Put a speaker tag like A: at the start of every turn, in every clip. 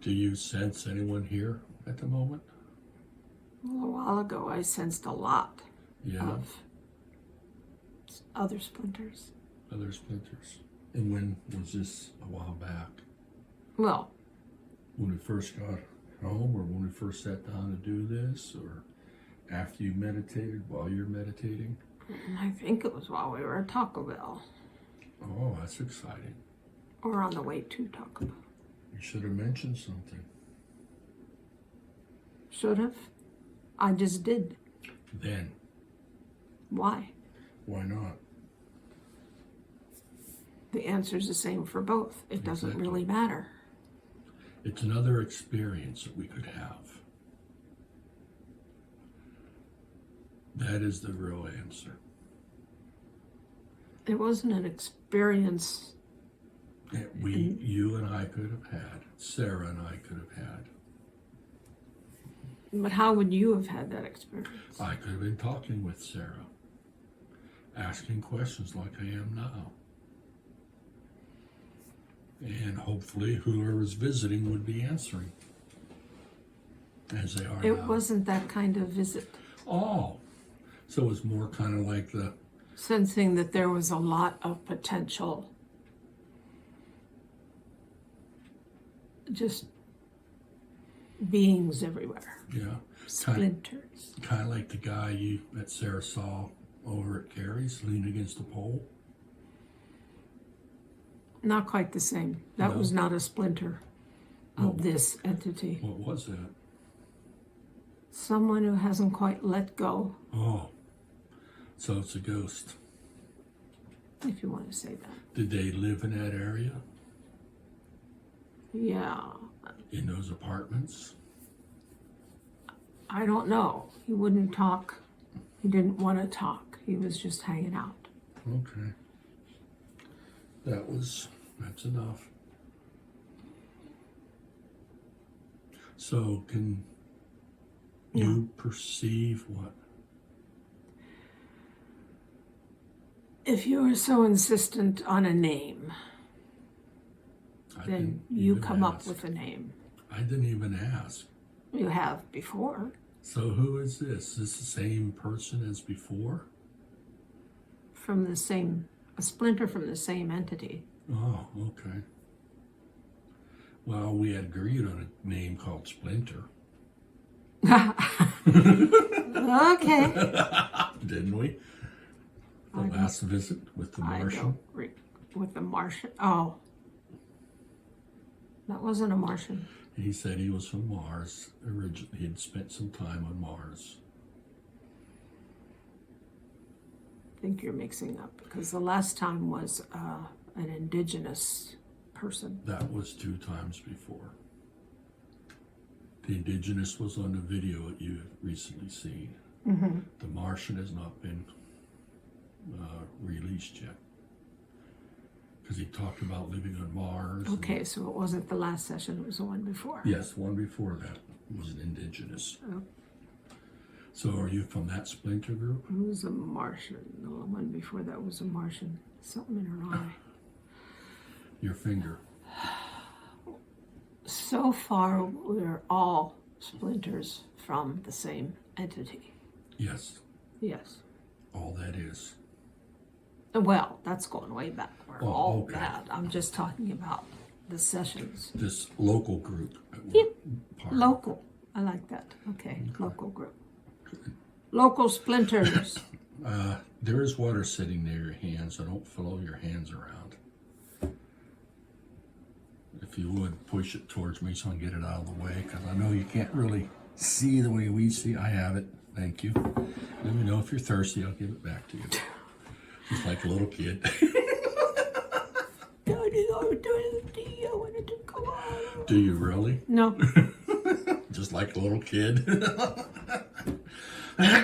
A: Do you sense anyone here at the moment?
B: Well, a while ago, I sensed a lot of other splinters.
A: Other splinters. And when was this? A while back?
B: Well,
A: when we first got home, or when we first sat down to do this, or after you meditated, while you're meditating?
B: I think it was while we were at Taco Bell.
A: Oh, that's exciting.
B: Or on the way to Taco Bell.
A: You should have mentioned something.
B: Should have. I just did.
A: Then.
B: Why?
A: Why not?
B: The answer's the same for both. It doesn't really matter.
A: It's another experience that we could have. That is the real answer.
B: It wasn't an experience
A: that you and I could have had. Sarah and I could have had.
B: But how would you have had that experience?
A: I could have been talking with Sarah, asking questions like I am now. And hopefully whoever's visiting would be answering, as they are now.
B: It wasn't that kind of visit.
A: Oh, so it was more kind of like the...
B: Sensing that there was a lot of potential. Just beings everywhere.
A: Yeah.
B: Splinters.
A: Kind of like the guy that Sarah saw over at Carrie's leaning against the pole.
B: Not quite the same. That was not a splinter of this entity.
A: What was that?
B: Someone who hasn't quite let go.
A: Oh, so it's a ghost.
B: If you want to say that.
A: Did they live in that area?
B: Yeah.
A: In those apartments?
B: I don't know. He wouldn't talk. He didn't want to talk. He was just hanging out.
A: Okay. That's enough. So can you perceive what?
B: If you were so insistent on a name, then you come up with a name.
A: I didn't even ask.
B: You have before.
A: So who is this? Is this the same person as before?
B: A splinter from the same entity.
A: Oh, okay. Well, we had agreed on a name called Splinter.
B: Okay.
A: Didn't we? The last visit with the Martian.
B: With the Martian. Oh. That wasn't a Martian.
A: He said he was from Mars. Originally, he had spent some time on Mars.
B: I think you're mixing up because the last time was an indigenous person.
A: That was 2 times before. The indigenous was on the video that you have recently seen.
B: Mm-hmm.
A: The Martian has not been released yet. Because he talked about living on Mars.
B: Okay, so it wasn't the last session, it was the one before.
A: Yes, one before that was an indigenous.
B: Oh.
A: So are you from that splinter group?
B: It was a Martian. The one before that was a Martian. Something in her eye.
A: Your finger.
B: So far, we're all splinters from the same entity.
A: Yes.
B: Yes.
A: All that is.
B: Well, that's going way back. We're all
A: okay.
B: that. I'm just talking about the sessions.
A: This local group.
B: Yep. Local. I like that. Okay. Local group. Local splinters.
A: There is water sitting near your hands, so don't flow your hands around. If you would, push it towards me so I can get it out of the way, because I know you can't really see the way we see. I have it. Thank you. Let me know if you're thirsty. I'll give it back to you. Just like a little kid. Do you really?
B: No.
A: Just like a little kid.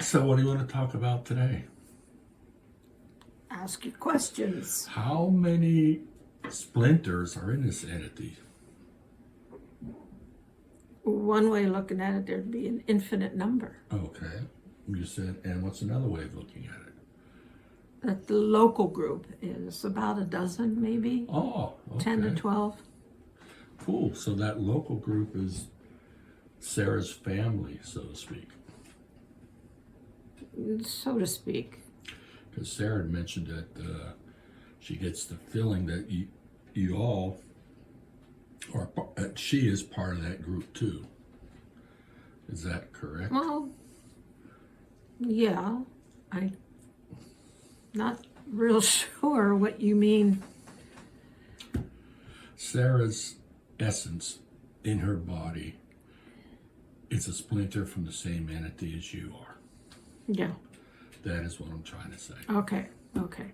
A: So what do you want to talk about today?
B: Ask your questions.
A: How many splinters are in this entity?
B: One way of looking at it, there'd be an infinite number.
A: Okay. You said, and what's another way of looking at it?
B: That the local group is about a dozen, maybe.
A: Oh, okay.
B: 10 to 12.
A: cool. So that local group is Sarah's family, so to speak.
B: So to speak.
A: Because Sarah had mentioned that she gets the feeling that you all are, she is part of that group too. Is that correct?
B: Well, yeah. I'm not real sure what you mean.
A: Sarah's essence in her body is a splinter from the same entity as you are.
B: Yeah.
A: That is what I'm trying to say.
B: Okay. Okay.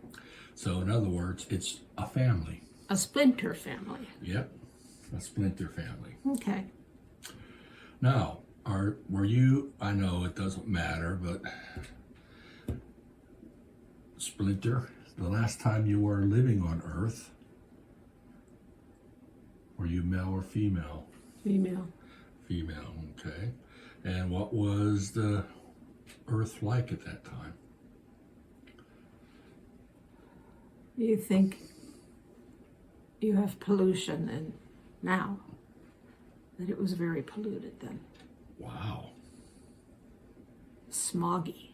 A: So in other words, it's a family.
B: A splinter family.
A: Yep. A splinter family.
B: Okay.
A: Now, were you, I know it doesn't matter, but Splinter, the last time you were living on Earth, were you male or female?
B: Female.
A: Female, okay. And what was the Earth like at that time?
B: You think you have pollution, and now that it was very polluted then.
A: Wow.
B: Smoggy.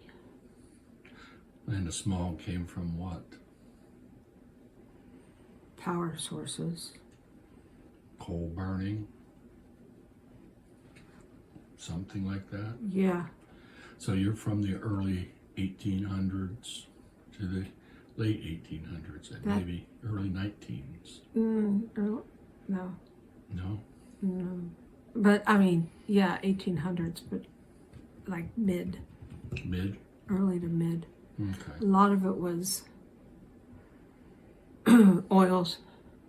A: And the smog came from what?
B: Power sources.
A: Coal burning? Something like that?
B: Yeah.
A: So you're from the early 1800s to the late 1800s and maybe early 19s.
B: No.
A: No?
B: No. But, I mean, yeah, 1800s, but like mid.
A: Mid?
B: Early to mid.
A: Okay.
B: A lot of it was oils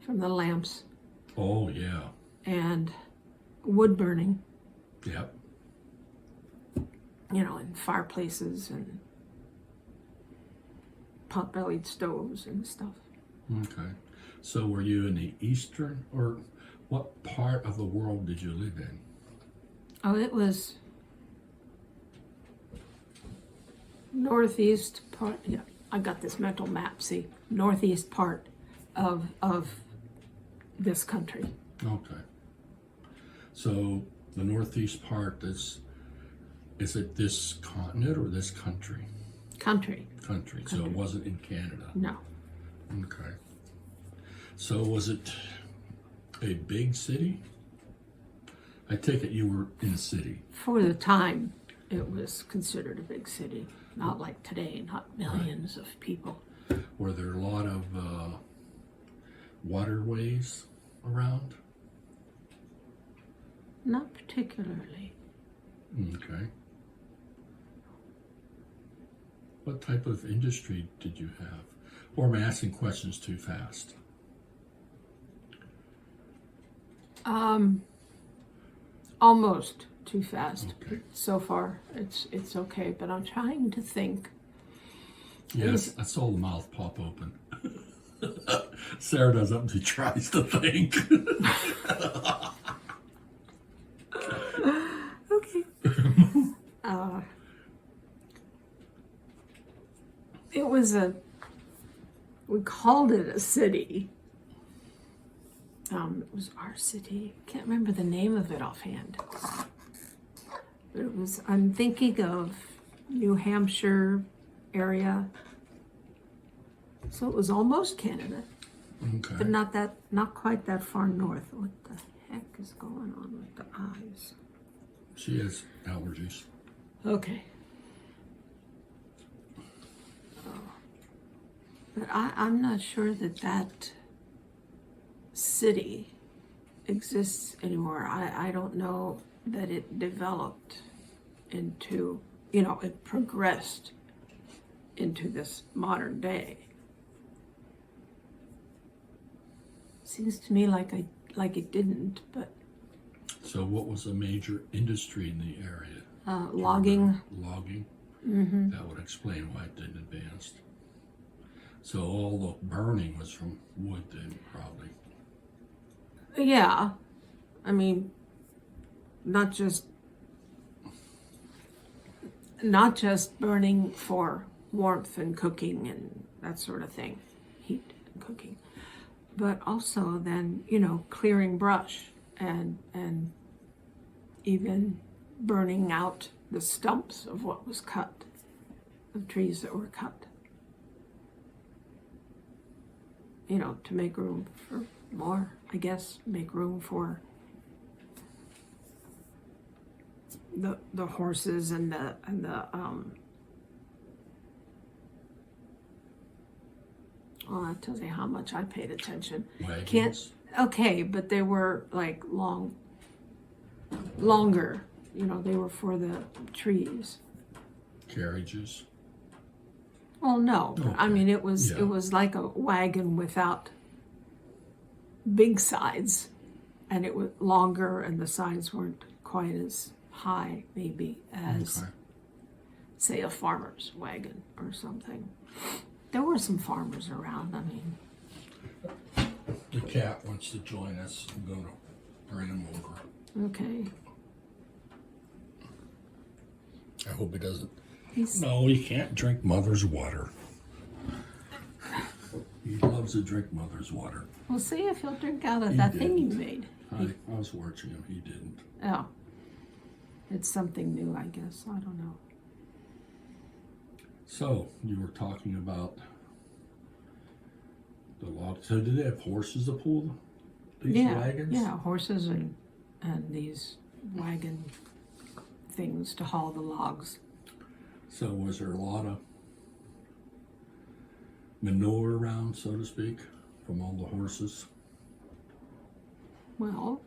B: from the lamps
A: Oh, yeah.
B: and wood burning,
A: Yep.
B: in fireplaces and pot-bellied stoves and stuff.
A: Okay. So were you in the eastern, or what part of the world did you live in?
B: Oh, it was northeast part. Yeah, I got this mental map. See, northeast part of this country.
A: Okay. So the northeast part is it this continent or this country?
B: Country.
A: Country. So it wasn't in Canada.
B: No.
A: Okay. So was it a big city? I take it you were in a city.
B: For the time, it was considered a big city. Not like today, not millions of people.
A: Were there a lot of waterways around?
B: Not particularly.
A: Okay. What type of industry did you have? Or am I asking questions too fast?
B: Almost too fast.
A: Okay.
B: So far, it's okay. But I'm trying to think.
A: Yes, I saw the mouth pop open. Sarah does that when she tries to think.
B: Okay. It was we called it a city. It was our city. Can't remember the name of it offhand. But it was, I'm thinking of New Hampshire area. So it was almost Canada,
A: Okay.
B: but not quite that far north. What the heck is going on with the eyes?
A: She has allergies.
B: Okay. But I'm not sure that city exists anymore. I don't know that it developed into, it progressed into this modern day. Seems to me like it didn't, but
A: So what was a major industry in the area?
B: logging.
A: Logging?
B: Mm-hmm.
A: That would explain why it didn't advance. So all the burning was from wood then, probably.
B: Yeah, I mean, not just burning for warmth and cooking and that sort of thing, heat and cooking, but also then, clearing brush and even burning out the stumps of what was cut, the trees that were cut. You know, to make room for more, I guess, make room for the horses and the well, that tells you how much I paid attention.
A: Wagons.
B: Okay, but they were like longer, you know, they were for the trees.
A: Carriages.
B: Well, no, but I
A: Okay.
B: mean, it was
A: Yeah.
B: like a wagon without big sides, and it was longer, and the sides weren't quite as high, maybe, as
A: Okay.
B: say a farmer's wagon or something. There were some farmers around. I mean,
A: The cat wants to join us. I'm going to bring him over.
B: okay,
A: I hope he doesn't.
B: he's
A: No, he can't drink mother's water. He loves to drink mother's water.
B: we'll see if he'll drink out of
A: He
B: that thing you
A: didn't.
B: made.
A: I was watching him. He didn't.
B: Oh, it's something new, I guess. I don't know.
A: So you were talking about the log. So did they have horses to pull these
B: Yeah,
A: wagons?
B: yeah, horses and these wagon things to haul the logs.
A: So was there a lot of manure around, so to speak, from all the horses?
B: Well,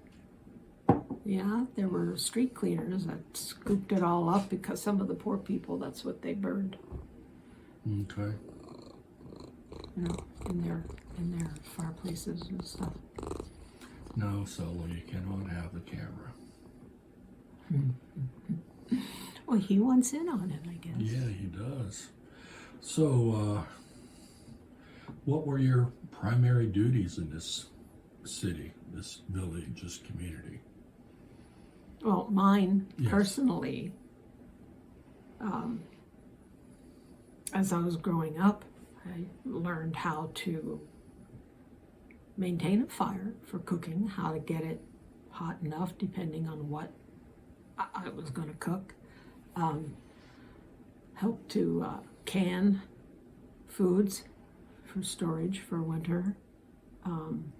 B: yeah, there were street cleaners that scooped it all up because some of the poor people, that's what they burned,
A: Okay.
B: you know, in their fireplaces and stuff.
A: No, Solo, you cannot have the camera.
B: Well, he wants in on it, I guess.
A: Yeah, he does. So, what were your primary duties in this city, this village, this community?
B: Well, mine
A: Yes.
B: personally, as I was growing up, I learned how to maintain a fire for cooking, how to get it hot enough depending on what I was going to cook. Help to can foods for storage for winter. And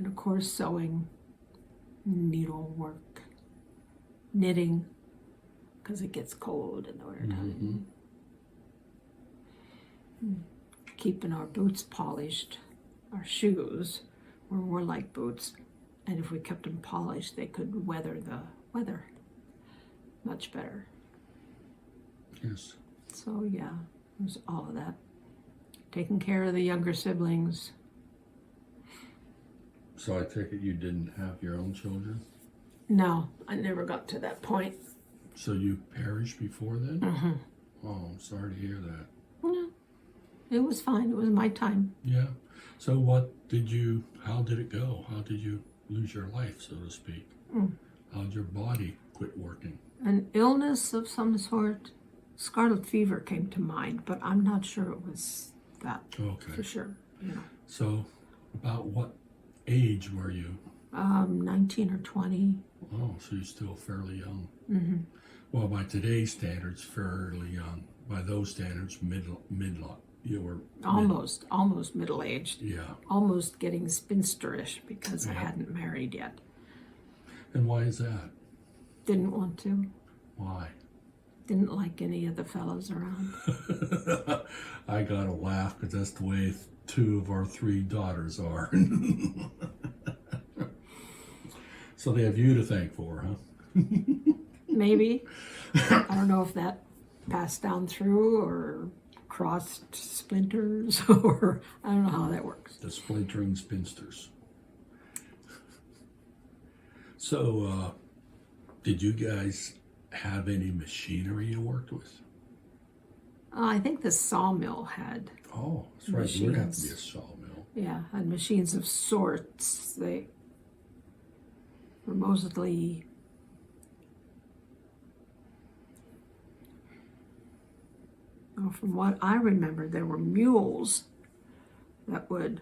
B: of course, sewing, needlework, knitting, because it gets cold in the wintertime. Keeping our boots polished, our shoes were more like boots, and if we kept them polished, they could weather the weather much better.
A: Yes.
B: So yeah, it was all of that. Taking care of the younger siblings.
A: So I take it you didn't have your own children?
B: No, I never got to that point.
A: So you perished before then?
B: Mm-hmm.
A: Oh, I'm sorry to hear that.
B: No, it was fine. It was my time.
A: Yeah. So how did it go? How did you lose your life, so to speak? How did your body quit working?
B: An illness of some sort. Scarlet fever came to mind, but I'm not sure it was that
A: Okay.
B: for sure. You know,
A: So about what age were you?
B: 19 or 20.
A: Oh, so you're still fairly young.
B: Mm-hmm.
A: Well, by today's standards, fairly young. By those standards, you were
B: Almost middle-aged.
A: yeah.
B: Almost getting spinsterish because I
A: Yeah.
B: hadn't married yet.
A: And why is that?
B: Didn't want to.
A: Why?
B: Didn't like any of the fellows around.
A: I gotta laugh because that's the way 2 of our 3 daughters are. So they have you to thank for, huh?
B: Maybe. I don't know if that passed down through or crossed splinters or I don't know how that works.
A: The splintering spinsters. So, did you guys have any machinery you worked with?
B: I think the sawmill had,
A: Oh, that's right. There would have to be a
B: Machines.
A: sawmill.
B: yeah, had machines of sorts. They were mostly from what I remember, there were mules that would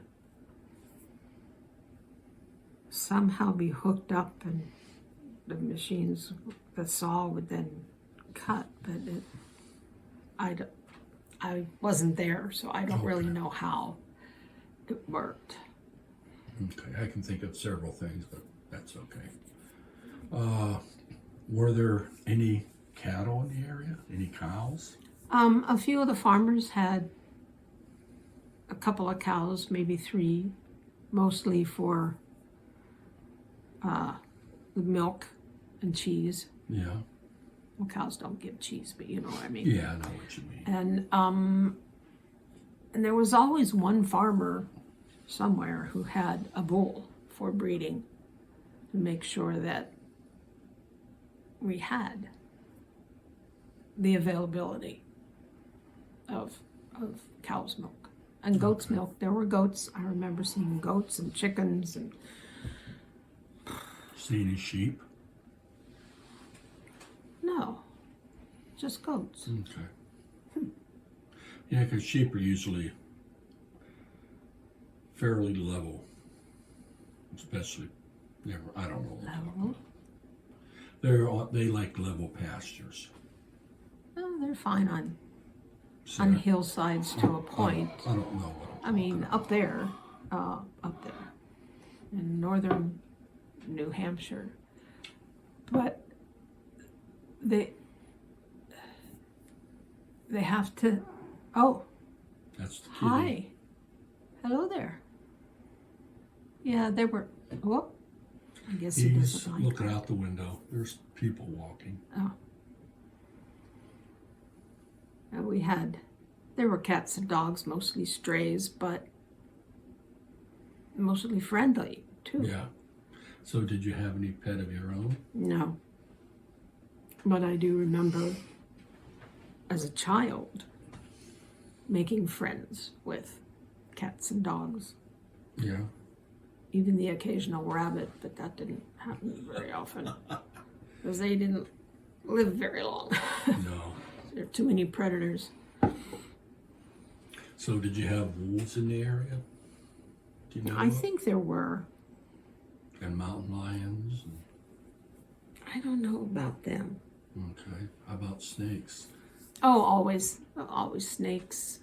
B: somehow be hooked up and the machines, the saw would then cut, but I wasn't there, so I don't really know how it worked.
A: Okay, I can think of several things, but that's okay. Were there any cattle in the area? Any cows?
B: A few of the farmers had a couple of cows, maybe 3, mostly for the milk and cheese.
A: Yeah.
B: Well, cows don't give cheese, but you know what I mean.
A: Yeah, I know what you mean.
B: And there was always one farmer somewhere who had a bull for breeding to make sure that we had the availability of cow's milk and goat's milk. There were goats. I remember seeing goats and chickens and
A: See any sheep?
B: no, just goats.
A: Okay. Yeah, because sheep are usually fairly level, especially. I don't know.
B: Level.
A: They like level pastures.
B: No, they're fine on
A: So,
B: hillsides to a point.
A: I don't know.
B: I mean, up there in northern New Hampshire, but they have to. Oh,
A: That's the key.
B: hi, hello there. Yeah, they were. Oh, I guess he
A: He's
B: doesn't like
A: looking
B: that.
A: out the window. There's people walking.
B: Oh, and there were cats and dogs, mostly strays, but mostly friendly too.
A: Yeah. So did you have any pet of your own?
B: No. But I do remember as a child making friends with cats and dogs,
A: Yeah.
B: even the occasional rabbit, but that didn't happen very often because they didn't live very long.
A: No.
B: There are too many predators.
A: So did you have wolves in the area? Do you know?
B: I think there were.
A: And mountain lions.
B: I don't know about them.
A: Okay. How about snakes?
B: Oh, always snakes.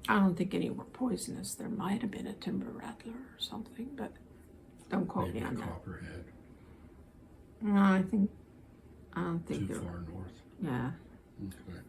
B: I don't think any were poisonous. There might have been a timber rattler or something, but don't quote
A: Maybe
B: me
A: a
B: on that.
A: copperhead.
B: No, I don't think
A: Too
B: there.
A: far north.
B: Yeah.
A: Okay.